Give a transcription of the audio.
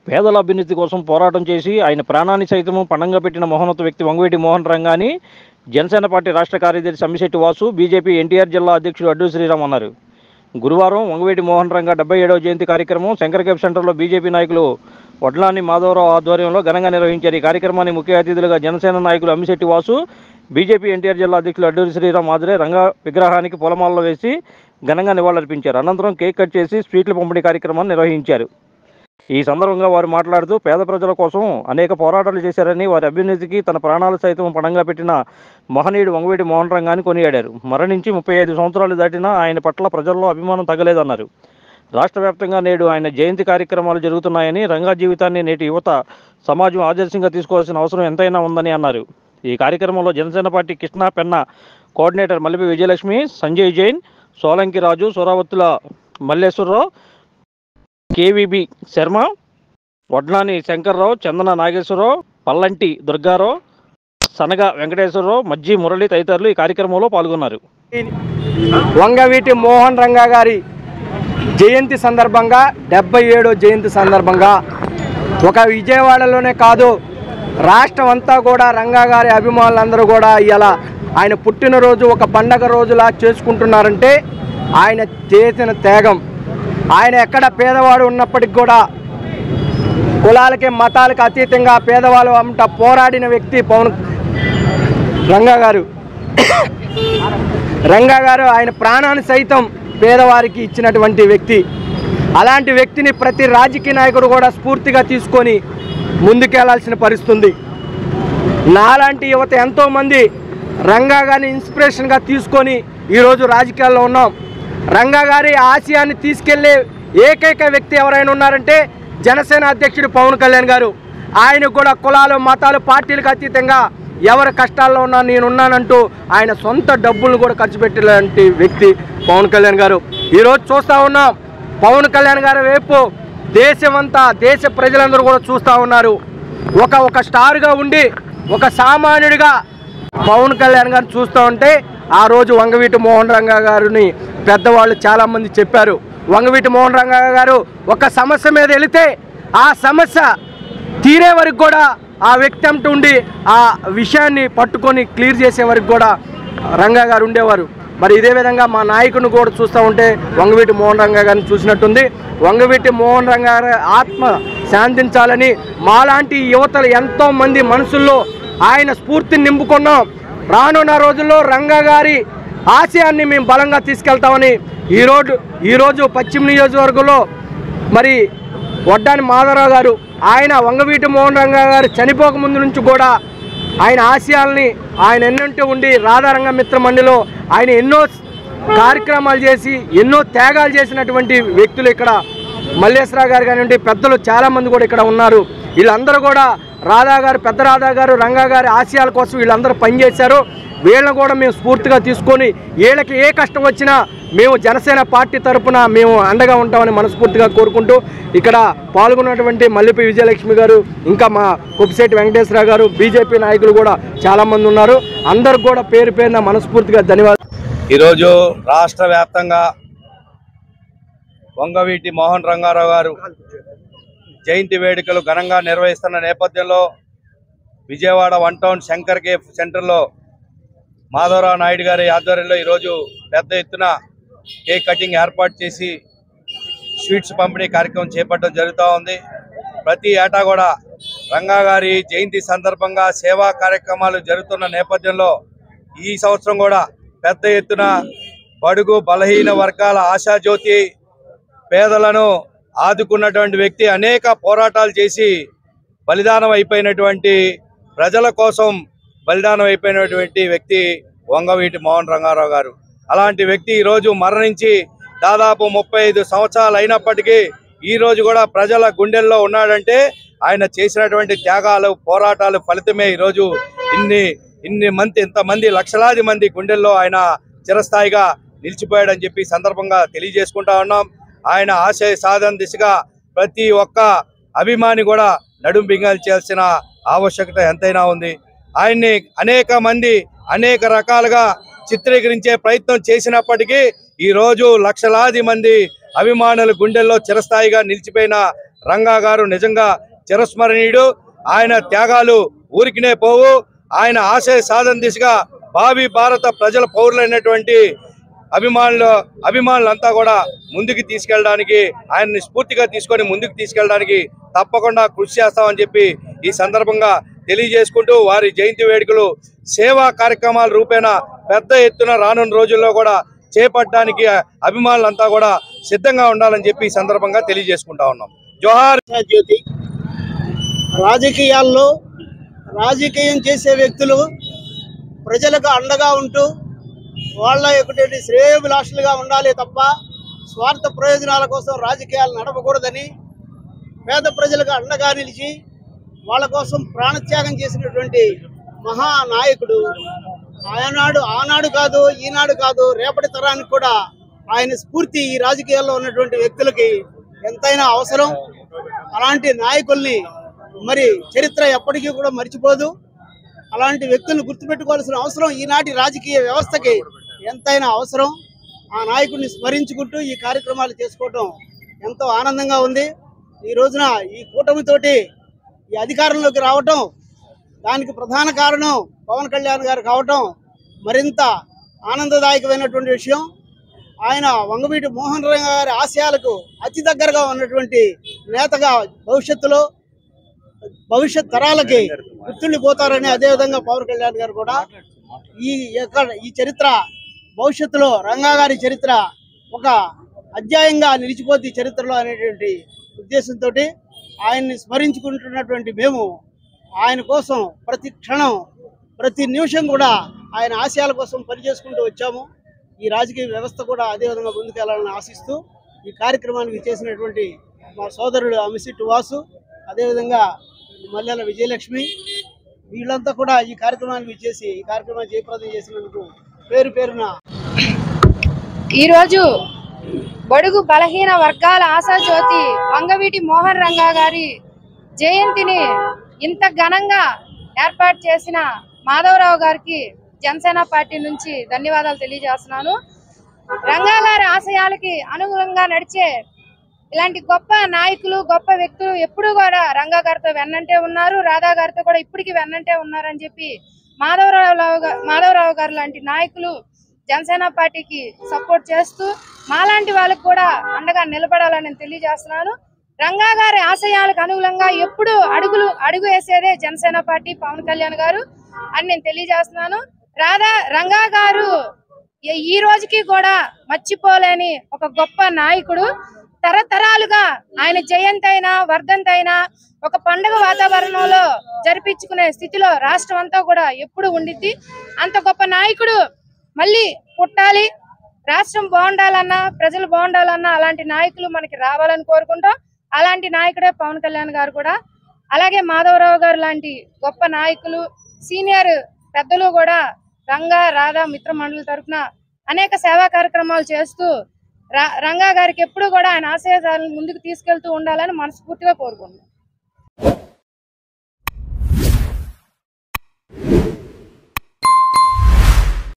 పేదల అభ్యున్నతి కోసం పోరాటం చేసి ఆయన ప్రాణాన్ని సైతము పణంగా పెట్టిన మహోన్నత వ్యక్తి వంగవీటి మోహన్ రంగాని జనసేన పార్టీ రాష్ట్ర కార్యదర్శి అమ్మిశెట్టి వాసు, బీజేపీ ఎన్టీఆర్ జిల్లా అధ్యక్షుడు అడ్డు శ్రీరామ్ అన్నారు. గురువారం వంగవీటి మోహన్ రంగా 77వ జయంతి కార్యక్రమం శంకరకేప్ సెంటర్లో బీజేపీ నాయకులు వడ్లాని మాధవరావు ఆధ్వర్యంలో ఘనంగా నిర్వహించారు. ఈ కార్యక్రమాన్ని ముఖ్య అతిథులుగా జనసేన నాయకులు అమ్మిశెట్టి వాసు, బీజేపీ ఎన్టీఆర్ జిల్లా అధ్యక్షులు అడ్డూరి శ్రీరామ్ హాజరై రంగా విగ్రహానికి పూలమాలలు వేసి ఘనంగా నివాళులర్పించారు. అనంతరం కేక్ కట్ చేసి స్వీట్ల పంపిణీ కార్యక్రమాన్ని నిర్వహించారు. ఈ సందర్భంగా వారు మాట్లాడుతూ పేద ప్రజల కోసం అనేక పోరాటాలు చేశారని, వారి అభ్యున్నతికి తన ప్రాణాలు సైతం పణంగా పెట్టిన మహనీయుడు వంగవీటి మోహన్ రంగాని కొనియాడారు. మరణించి 35 సంవత్సరాలు దాటినా ఆయన పట్ల ప్రజల్లో అభిమానం తగ్గలేదన్నారు. రాష్ట్ర వ్యాప్తంగా నేడు ఆయన జయంతి కార్యక్రమాలు జరుగుతున్నాయని, రంగా జీవితాన్ని నేటి యువత సమాజం ఆదర్శంగా తీసుకోవాల్సిన అవసరం ఎంతైనా ఉందని అన్నారు. ఈ కార్యక్రమంలో జనసేన పార్టీ కృష్ణా పెన్న కోఆర్డినేటర్ మల్లిపి విజయలక్ష్మి, సంజయ్ జైన్, సోలంకి రాజు, సూరావత్తుల మల్లేశ్వరరావు, కేవీబీ శర్మ, వడ్లాని శంకర్రావు, చందన నాగేశ్వరరావు, పల్లంటి దుర్గారావు, సనగ వెంకటేశ్వరరావు, మజ్జి మురళి తదితరులు ఈ కార్యక్రమంలో పాల్గొన్నారు. వంగవీటి మోహన్ రంగా గారి జయంతి సందర్భంగా 77వ జయంతి సందర్భంగా ఒక విజయవాడలోనే కాదు రాష్ట్రం అంతా కూడా రంగా గారి అభిమానులందరూ కూడా ఇలా ఆయన పుట్టినరోజు ఒక పండగ రోజులా చేసుకుంటున్నారంటే ఆయన చేసిన త్యాగం. ఆయన ఎక్కడ పేదవాడు ఉన్నప్పటికి కూడా కులాలకి మతాలకు అతీతంగా పేదవాళ్ళు అంట పోరాడిన వ్యక్తి రంగా గారు. రంగా గారు ఆయన ప్రాణాన్ని సైతం పేదవారికి ఇచ్చినటువంటి వ్యక్తి. అలాంటి వ్యక్తిని ప్రతి రాజకీయ నాయకుడు కూడా స్ఫూర్తిగా తీసుకొని ముందుకెళ్లాల్సిన పరిస్థితి ఉంది. నాలాంటి యువత ఎంతోమంది రంగా గారిని ఇన్స్పిరేషన్గా తీసుకొని ఈరోజు రాజకీయాల్లో ఉన్నాం. రంగా గారి ఆశయాన్ని తీసుకెళ్లే ఏకైక వ్యక్తి ఎవరైనా ఉన్నారంటే జనసేన అధ్యక్షుడు పవన్ కళ్యాణ్ గారు. ఆయనకు కూడా కులాలు మతాలు పార్టీలకు అతీతంగా ఎవరి కష్టాల్లో ఉన్నా నేనున్నానంటూ ఆయన సొంత డబ్బులను కూడా ఖర్చు పెట్టేలాంటి వ్యక్తి పవన్ కళ్యాణ్ గారు. ఈరోజు చూస్తూ ఉన్నాం పవన్ కళ్యాణ్ గారి వైపు దేశమంతా దేశ ప్రజలందరూ కూడా చూస్తూ ఉన్నారు. ఒక స్టార్గా ఉండి ఒక సామాన్యుడిగా పవన్ కళ్యాణ్ గారిని చూస్తూ ఉంటే ఆ రోజు వంగవీటి మోహన్ రంగా గారిని పెద్దవాళ్ళు చాలామంది చెప్పారు. వంగవీటి మోహన్ రంగా గారు ఒక సమస్య మీద వెళితే ఆ సమస్య తీరే వరకు కూడా ఆ వ్యక్తి అంటూ ఉండి ఆ విషయాన్ని పట్టుకొని క్లియర్ చేసే వరకు కూడా రంగా గారు ఉండేవారు. మరి ఇదే విధంగా మా నాయకుని కూడా చూస్తూ ఉంటే వంగవీటి మోహన్ రంగా గారిని చూసినట్టుంది. వంగవీటి మోహన్ రంగా గారి ఆత్మ శాంతించాలని మాలాంటి యువతలు ఎంతోమంది మనసుల్లో ఆయన స్ఫూర్తిని నింపుకున్నాం. రానున్న రోజుల్లో రంగా గారి ఆశయాన్ని మేము బలంగా తీసుకెళ్తామని ఈరోజు పశ్చిమ నియోజకవర్గంలో మరి వడ్డాని మాధవరావు గారు ఆయన వంగవీటి మోహన్ రంగా గారు చనిపోక ముందు నుంచి కూడా ఆయన ఆశయాల్ని ఆయన ఎన్నంటూ ఉండి రాధారంగ మిత్ర మండలిలో ఆయన ఎన్నో కార్యక్రమాలు చేసి ఎన్నో త్యాగాలు చేసినటువంటి వ్యక్తులు ఇక్కడ మల్లేశ్వరరావు గారు కానివ్వండి పెద్దలు చాలామంది కూడా ఇక్కడ ఉన్నారు. వీళ్ళందరూ కూడా రాధా గారు పెద్ద రాధా గారు రంగా గారి ఆశయాల కోసం వీళ్ళందరూ పనిచేశారు. వీళ్ళని కూడా మేము స్ఫూర్తిగా తీసుకొని వీళ్ళకి ఏ కష్టం వచ్చినా మేము జనసేన పార్టీ తరఫున మేము అండగా ఉంటామని మనస్ఫూర్తిగా కోరుకుంటూ ఇక్కడ పాల్గొన్నటువంటి మల్లిపి విజయలక్ష్మి గారు ఇంకా మా కొప్పిశెట్టి వెంకటేశ్వరరావు గారు బీజేపీ నాయకులు కూడా చాలామంది ఉన్నారు. అందరికి కూడా పేరు పేరున మనస్ఫూర్తిగా ధన్యవాదాలు. ఈరోజు రాష్ట్ర వ్యాప్తంగా వంగవీటి మోహన్ రంగారావు గారు జయంతి వేడుకలు ఘనంగా నిర్వహిస్తున్న నేపథ్యంలో విజయవాడ 1 టౌన్ శంకర్ కేఫ్ సెంటర్లో మాధవరావు నాయుడు గారి ఆధ్వర్యంలో ఈరోజు పెద్ద ఎత్తున కేక్ కటింగ్ ఏర్పాటు చేసి స్వీట్స్ పంపిణీ కార్యక్రమం చేపట్టడం జరుగుతూ ఉంది. ప్రతి ఏటా కూడా రంగా గారి జయంతి సందర్భంగా సేవా కార్యక్రమాలు జరుగుతున్న నేపథ్యంలో ఈ సంవత్సరం కూడా పెద్ద ఎత్తున బడుగు బలహీన వర్గాల ఆశాజ్యోతి పేదలను ఆదుకున్నటువంటి వ్యక్తి, అనేక పోరాటాలు చేసి బలిదానం అయిపోయినటువంటి ప్రజల కోసం బలిదానం అయిపోయినటువంటి వ్యక్తి వంగవీటి మోహన్ రంగారావు గారు. అలాంటి వ్యక్తి ఈరోజు మరణించి దాదాపు 35 సంవత్సరాలు అయినప్పటికీ ఈరోజు కూడా ప్రజల గుండెల్లో ఉన్నాడంటే ఆయన చేసినటువంటి త్యాగాలు పోరాటాలు ఫలితమే ఈరోజు ఇంతమంది లక్షలాది మంది గుండెల్లో ఆయన చిరస్థాయిగా నిలిచిపోయాడని చెప్పి సందర్భంగా తెలియజేసుకుంటా ఉన్నాం. ఆయన ఆశయ సాధన దిశగా ప్రతి ఒక్క అభిమాని కూడా నడుం బిగించాల్సిన ఆవశ్యకత ఎంతైనా ఉంది. ఆయన్ని అనేక మంది అనేక రకాలుగా చిత్రీకరించే ప్రయత్నం చేసినప్పటికీ ఈరోజు లక్షలాది మంది అభిమానుల గుండెల్లో చిరస్థాయిగా నిలిచిపోయిన రంగా గారు నిజంగా చిరస్మరణీయుడు. ఆయన త్యాగాలు ఊరికినే పోవు. ఆయన ఆశయ సాధన దిశగా భావి భారత ప్రజల పౌరులైనటువంటి అభిమానులంతా కూడా ముందుకు తీసుకెళ్ళడానికి, ఆయన్ని స్ఫూర్తిగా తీసుకొని ముందుకు తీసుకెళ్ళడానికి తప్పకుండా కృషి చేస్తామని చెప్పి ఈ సందర్భంగా తెలియజేసుకుంటూ, వారి జయంతి వేడుకలు సేవా కార్యక్రమాల రూపేణా పెద్ద ఎత్తున రానున్న రోజుల్లో కూడా చేపట్టడానికి అభిమానులంతా కూడా సిద్ధంగా ఉండాలని చెప్పి ఈ సందర్భంగా తెలియజేసుకుంటా ఉన్నాం. జోహార్ జ్యోతి. రాజకీయాల్లో రాజకీయం చేసే వ్యక్తులు ప్రజలకు అండగా ఉంటూ వాళ్ళ యొక్క శ్రేయోభిలాషులుగా ఉండాలి తప్ప స్వార్థ ప్రయోజనాల కోసం రాజకీయాలు నడపకూడదని పేద ప్రజలకు అండగా నిలిచి వాళ్ళ కోసం ప్రాణత్యాగం చేసినటువంటి మహానాయకుడు. ఆనాడు కాదు, ఈనాడు కాదు, రేపటి తరానికి కూడా ఆయన స్ఫూర్తి ఈ రాజకీయాల్లో ఉన్నటువంటి వ్యక్తులకి ఎంతైనా అవసరం. అలాంటి నాయకుల్ని మరి చరిత్ర ఎప్పటికీ కూడా మర్చిపోదు. అలాంటి వ్యక్తులను గుర్తుపెట్టుకోవాల్సిన అవసరం ఈనాటి రాజకీయ వ్యవస్థకి ఎంతైనా అవసరం. ఆ నాయకుడిని స్మరించుకుంటూ ఈ కార్యక్రమాలు చేసుకోవటం ఎంతో ఆనందంగా ఉంది. ఈ రోజున ఈ కూటమితోటి ఈ అధికారంలోకి రావటం, దానికి ప్రధాన కారణం పవన్ కళ్యాణ్ గారు కావటం మరింత ఆనందదాయకమైనటువంటి విషయం. ఆయన వంగవీటి మోహన్ రంగా గారి ఆశయాలకు అతి దగ్గరగా ఉన్నటువంటి నేతగా భవిష్యత్ తరాలకి గుర్తుండిపోతారని, అదేవిధంగా పవన్ కళ్యాణ్ గారు కూడా ఈ చరిత్ర భవిష్యత్తులో రంగా గారి చరిత్ర ఒక అధ్యాయంగా నిలిచిపోతే చరిత్రలో అనేటువంటి ఉద్దేశంతో ఆయన్ని స్మరించుకుంటున్నటువంటి మేము ఆయన కోసం ప్రతి క్షణం ప్రతి నిమిషం కూడా ఆయన ఆశయాల కోసం పనిచేసుకుంటూ వచ్చాము. ఈ రాజకీయ వ్యవస్థ కూడా అదేవిధంగా ముందుకెళ్లాలని ఆశిస్తూ ఈ కార్యక్రమానికి చేసినటువంటి మా సోదరుడు అమిసిట్ వాసు, అదేవిధంగా మల్లెల విజయలక్ష్మి, వీళ్ళంతా కూడా ఈ కార్యక్రమానికి చేసి ఈ కార్యక్రమాన్ని జయప్రదం చేసినందుకు పేరు పేరున ఈరోజు బడుగు బలహీన వర్గాల ఆశాజ్యోతి వంగవీటి మోహన్ రంగా గారి జయంతిని ఇంత ఘనంగా ఏర్పాటు చేసిన మాధవరావు గారికి జనసేన పార్టీ నుంచి ధన్యవాదాలు తెలియజేస్తున్నాను. రంగా గారి ఆశయాలకి అనుగుణంగా నడిచే ఇలాంటి గొప్ప నాయకులు, గొప్ప వ్యక్తులు ఎప్పుడూ కూడా రంగా గారితో వెన్నంటే ఉన్నారు. రాధా గారితో కూడా ఇప్పటికీ వెన్నంటే ఉన్నారని చెప్పి మాధవరావు గారు లాంటి నాయకులు జనసేన పార్టీకి సపోర్ట్ చేస్తూ మాలాంటి వాళ్ళకి కూడా అండగా నిలబడాలని తెలియజేస్తున్నాను. రంగా గారి ఆశయాలకు అనుగుణంగా ఎప్పుడు అడుగు వేసేదే జనసేన పార్టీ, పవన్ కళ్యాణ్ గారు అని నేను తెలియజేస్తున్నాను. రంగా గారు ఈ రోజుకి కూడా మర్చిపోలేని ఒక గొప్ప నాయకుడు. తరతరాలుగా ఆయన జయంతి అయినా వర్ధంతి అయినా ఒక పండుగ వాతావరణంలో జరిపించుకునే స్థితిలో రాష్ట్రం అంతా కూడా ఎప్పుడు ఉండిద్ది. అంత గొప్ప నాయకుడు మళ్ళీ పుట్టాలి, రాష్ట్రం బాగుండాలన్నా, ప్రజలు బాగుండాలన్నా అలాంటి నాయకులు మనకి రావాలని కోరుకుంటాం. అలాంటి నాయకుడే పవన్ కళ్యాణ్ గారు కూడా. అలాగే మాధవరావు గారు లాంటి గొప్ప నాయకులు, సీనియర్ పెద్దలు కూడా రంగా రాధా మిత్ర మండలి తరఫున అనేక సేవా కార్యక్రమాలు చేస్తూ రంగా గారికి ఎప్పుడు కూడా ఆయన ఆశయాలను ముందుకు తీసుకెళ్తూ ఉండాలని మనస్ఫూర్తిగా కోరుకుంటున్నాం.